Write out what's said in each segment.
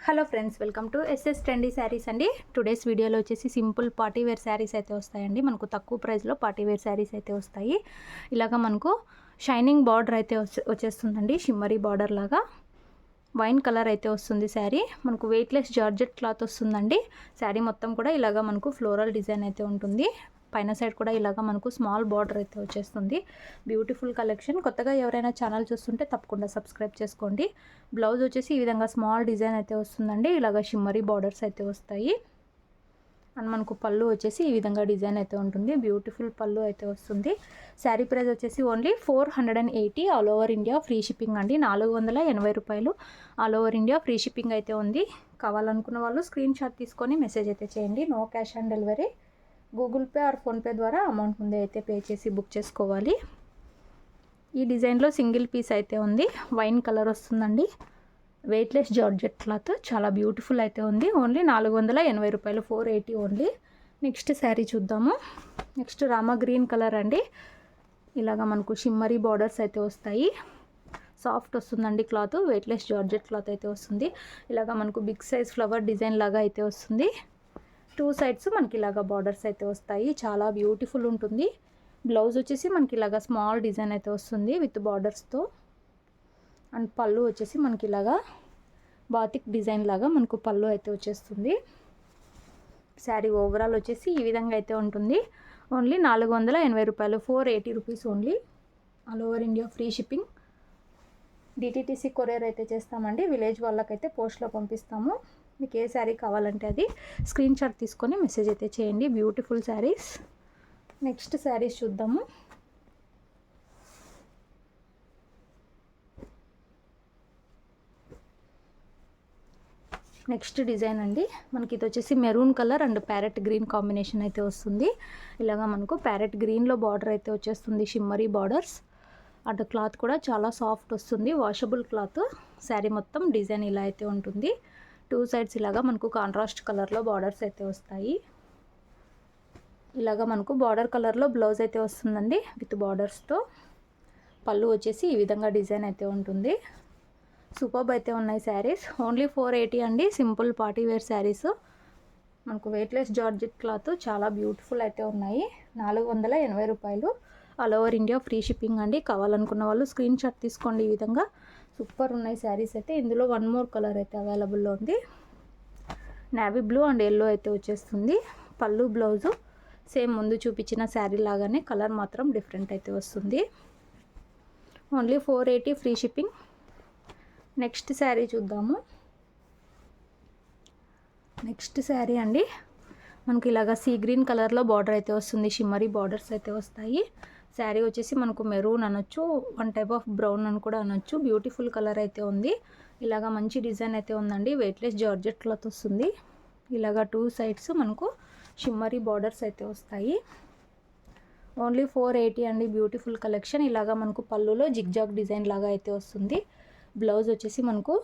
Hello friends, welcome to SS trendy sarees అండి. Today's వీడియోలో వచ్చేసి సింపుల్ పార్టీ వేర్ శారీస్ అయితే వస్తాయండి. మనకు తక్కువ ప్రైస్లో పార్టీ వేర్ శారీస్ అయితే వస్తాయి. ఇలాగ మనకు షైనింగ్ బార్డర్ అయితే వచ్చేస్తుందండి. షిమ్మరీ బార్డర్ లాగా వైన్ కలర్ అయితే వస్తుంది శారీ. మనకు వెయిట్లెస్ జార్జెట్ క్లాత్ వస్తుందండి. శారీ మొత్తం కూడా ఇలాగ మనకు ఫ్లోరల్ డిజైన్ అయితే ఉంటుంది. పైన సైడ్ కూడా ఇలాగ మనకు స్మాల్ బార్డర్ అయితే వచ్చేస్తుంది. Beautiful collection. కొత్తగా ఎవరైనా ఛానల్ చూస్తుంటే తప్పకుండా సబ్స్క్రైబ్ చేసుకోండి. బ్లౌజ్ వచ్చేసి ఈ విధంగా స్మాల్ డిజైన్ అయితే వస్తుందండి. ఇలాగ షిమ్మరీ బార్డర్స్ అయితే వస్తాయి. అండ్ మనకు పళ్ళు వచ్చేసి ఈ విధంగా డిజైన్ అయితే ఉంటుంది. బ్యూటిఫుల్ పళ్ళు అయితే వస్తుంది. శారీ ప్రైస్ వచ్చేసి only 480 all over India free shipping అండి. 480 రూపాయలు all over India free shipping అయితే ఉంది. కావాలనుకున్న వాళ్ళు స్క్రీన్ షాట్ తీసుకొని మెసేజ్ అయితే చేయండి. No cash on delivery. Google Pay or PhonePe ద్వారా అమౌంట్ ముందే అయితే పే చేసి బుక్ చేసుకోవాలి. ఈ డిజైన్లో సింగిల్ పీస్ అయితే ఉంది. వైన్ కలర్ వస్తుందండి. వెయిట్లెస్ జార్జెట్ క్లాత్ చాలా బ్యూటిఫుల్ అయితే ఉంది. ఓన్లీ 480 రూపాయలు, 480 ఓన్లీ. నెక్స్ట్ శారీ చూద్దాము. నెక్స్ట్ రామా గ్రీన్ కలర్ అండి. ఇలాగ మనకు షిమ్మరీ బార్డర్స్ అయితే వస్తాయి. సాఫ్ట్ వస్తుందండి క్లాత్. వెయిట్లెస్ జార్జెట్ క్లాత్ అయితే వస్తుంది. ఇలాగ మనకు బిగ్ సైజ్ ఫ్లవర్ డిజైన్ లాగా అయితే వస్తుంది. 2 సైడ్స్ మనకి ఇలాగ బార్డర్స్ అయితే వస్తాయి. చాలా బ్యూటిఫుల్ ఉంటుంది. బ్లౌజ్ వచ్చేసి మనకి ఇలాగ స్మాల్ డిజైన్ అయితే వస్తుంది విత్ బార్డర్స్తో. అండ్ పళ్ళు వచ్చేసి మనకి ఇలాగా బాతిక్ డిజైన్ లాగా మనకు పళ్ళు అయితే వచ్చేస్తుంది. శారీ ఓవరాల్ వచ్చేసి ఈ విధంగా అయితే ఉంటుంది. ఓన్లీ 480 రూపాయలు, 480 rupees only. All over India free shipping. డిటీటీసీ courier అయితే చేస్తామండి. విలేజ్ వాళ్ళకైతే పోస్ట్లో పంపిస్తాము. మీకు ఏ శారీ కావాలంటే అది స్క్రీన్ షాట్ తీసుకొని మెసేజ్ అయితే చేయండి. బ్యూటిఫుల్ శారీస్. నెక్స్ట్ శారీస్ చూద్దాము. నెక్స్ట్ డిజైన్ అండి. మనకి ఇది వచ్చేసి maroon colour and parrot green combination అయితే వస్తుంది. ఇలాగా మనకు ప్యారెట్ గ్రీన్లో బార్డర్ అయితే వచ్చేస్తుంది. Shimmery borders. అటు క్లాత్ కూడా చాలా సాఫ్ట్ వస్తుంది. Washable cloth. శారీ మొత్తం డిజైన్ ఇలా అయితే ఉంటుంది. 2 సైడ్స్ ఇలాగా మనకు కాంట్రాస్ట్ కలర్లో బార్డర్స్ అయితే వస్తాయి. ఇలాగా మనకు బార్డర్ కలర్లో బ్లౌజ్ అయితే వస్తుందండి విత్ బార్డర్స్తో. పళ్ళు వచ్చేసి ఈ విధంగా డిజైన్ అయితే ఉంటుంది. సూపర్బ్ అయితే ఉన్నాయి శారీస్. ఓన్లీ 480 అండి. Simple party wear sarees. మనకు వెయిట్లెస్ జార్జెట్ క్లాత్ చాలా బ్యూటిఫుల్ అయితే ఉన్నాయి. 480 రూపాయలు. All over India free shipping అండి. కావాలనుకున్న వాళ్ళు స్క్రీన్ షాట్ తీసుకోండి. ఈ విధంగా సూపర్ ఉన్నాయి శారీస్ అయితే. ఇందులో 1 మోర్ కలర్ అయితే అవైలబుల్లో ఉంది. నేవీ బ్లూ అండ్ ఎల్లో అయితే వచ్చేస్తుంది. పళ్ళు బ్లౌజు సేమ్ ముందు చూపించిన శారీ లాగానే, కలర్ మాత్రం డిఫరెంట్ అయితే వస్తుంది. Only 480 free shipping. Next sari చూద్దాము. నెక్స్ట్ శారీ అండి. మనకి ఇలాగా సీ గ్రీన్ కలర్లో బార్డర్ అయితే వస్తుంది. షిమ్మరీ బార్డర్స్ అయితే వస్తాయి. శారీ వచ్చేసి మనకు మెరూన్ అనొచ్చు, 1 టైప్ ఆఫ్ బ్రౌన్ అని కూడా అనొచ్చు. బ్యూటిఫుల్ కలర్ అయితే ఉంది. ఇలాగా మంచి డిజైన్ అయితే ఉందండి. వెయిట్లెస్ జార్జెట్ క్లాత్ వస్తుంది. ఇలాగా 2 సైడ్స్ మనకు షిమ్మరీ బార్డర్స్ అయితే వస్తాయి. ఓన్లీ 480 అండి. Beautiful collection. ఇలాగా మనకు పళ్ళులో జిగ్జాగ్ డిజైన్ లాగా అయితే వస్తుంది. బ్లౌజ్ వచ్చేసి మనకు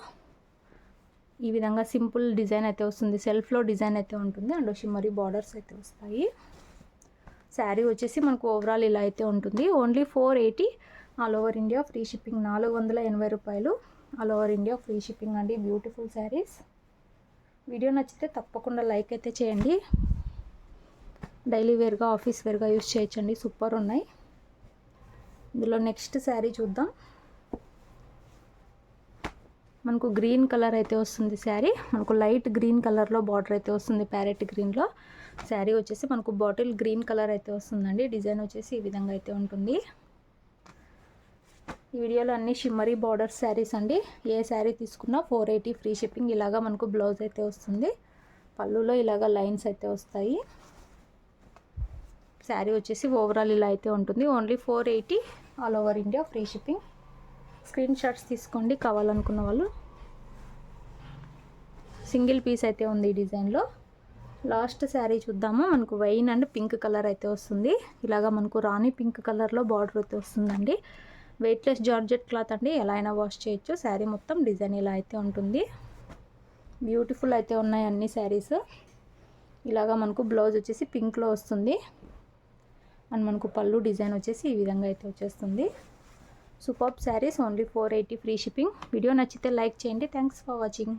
ఈ విధంగా సింపుల్ డిజైన్ అయితే వస్తుంది. సెల్ఫ్లో డిజైన్ అయితే ఉంటుంది. అండ్ షిమ్మరీ బార్డర్స్ అయితే వస్తాయి. శారీ వచ్చేసి మనకు ఓవరాల్ ఇలా అయితే ఉంటుంది. Only 480 all over India free shipping. 480 రూపాయలు all over India free shipping అండి. బ్యూటిఫుల్ శారీస్. వీడియో నచ్చితే తప్పకుండా లైక్ అయితే చేయండి. డైలీ వేర్గా, ఆఫీస్ వేర్గా యూస్ చేయొచ్చండి. సూపర్ ఉన్నాయి. ఇందులో నెక్స్ట్ శారీ చూద్దాం. మనకు గ్రీన్ కలర్ అయితే వస్తుంది శారీ. మనకు లైట్ గ్రీన్ కలర్లో బార్డర్ అయితే వస్తుంది. ప్యారెట్ గ్రీన్లో. శారీ వచ్చేసి మనకు బాటిల్ గ్రీన్ కలర్ అయితే వస్తుందండి. డిజైన్ వచ్చేసి ఈ విధంగా అయితే ఉంటుంది. ఈ వీడియోలో అన్ని షిమ్మరీ బార్డర్ శారీస్ అండి. ఏ శారీ తీసుకున్నా 480 ఫ్రీ షిప్పింగ్. ఇలాగా మనకు బ్లౌజ్ అయితే వస్తుంది. పళ్ళులో ఇలాగా లైన్స్ అయితే వస్తాయి. శారీ వచ్చేసి ఓవరాల్ ఇలా అయితే ఉంటుంది. Only 480 all over India free shipping. Screen shots తీసుకోండి కావాలనుకున్న వాళ్ళు. సింగిల్ పీస్ అయితే ఉంది ఈ డిజైన్లో. లాస్ట్ శారీ చూద్దాము. మనకు వైన్ అండ్ పింక్ కలర్ అయితే వస్తుంది. ఇలాగా మనకు రాణి పింక్ కలర్లో బార్డర్ అయితే వస్తుందండి. వెయిట్లెస్ జార్జెట్ క్లాత్ అండి. ఎలా అయినా వాష్ చేయొచ్చు. శారీ మొత్తం డిజైన్ ఇలా అయితే ఉంటుంది. బ్యూటిఫుల్ అయితే ఉన్నాయి అన్ని శారీస్. ఇలాగా మనకు బ్లౌజ్ వచ్చేసి పింక్లో వస్తుంది. అండ్ మనకు పళ్ళు డిజైన్ వచ్చేసి ఈ విధంగా అయితే వచ్చేస్తుంది. Superb saris. Only 480 free shipping. Video నచ్చితే లైక్ చేయండి. Thanks for watching.